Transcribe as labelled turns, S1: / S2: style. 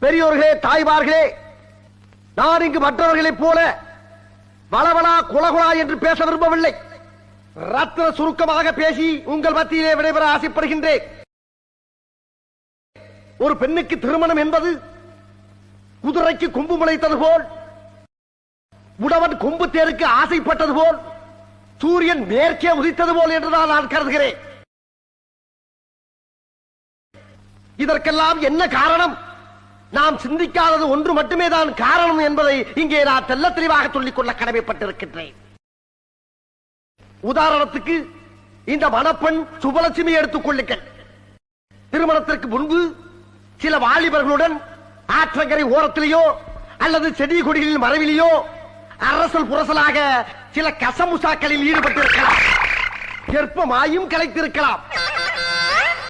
S1: பெரியோர்களே, தாய்மார்களே, நான் இங்கு மற்றவர்களைப் போல வளவளா குலகுலா என்று பேச விரும்பவில்லை. ரத்ன சுருக்கமாக பேசி உங்கள் மத்தியிலே விடைபெற ஆசைப்படுகின்றேன். ஒரு பெண்ணுக்கு திருமணம் என்பது குதிரைக்கு கொம்பு முளைத்தது போல், உடவன் கொம்பு தேருக்கு ஆசைப்பட்டது போல், சூரியன் மேற்கே உதித்தது போல் என்றுதான் நான் கருதுகிறேன். இதற்கெல்லாம் என்ன காரணம்? நாம் சிந்திக்காதது ஒன்று மட்டுமே தான் காரணம் என்பதை இங்கே நான் தெல்ல தெளிவாக சொல்லிக் கொள்ள கடமைப்பட்டிருக்கின்றேன். உதாரணத்துக்கு இந்த மணப்பெண் சுபலட்சுமி எடுத்துக் கொள்ளுங்கள். திருமணத்திற்கு முன்பு சில வாலிபர்களுடன் ஆற்றங்கரை ஓரத்திலேயோ அல்லது செடி கொடிகளின் மறைவிலேயோ அரசல் புரசலாக சில கசமுசாக்களில் ஈடுபட்டிருக்கலாம். கர்ப்பமாயும் கலைத்திருக்கலாம்.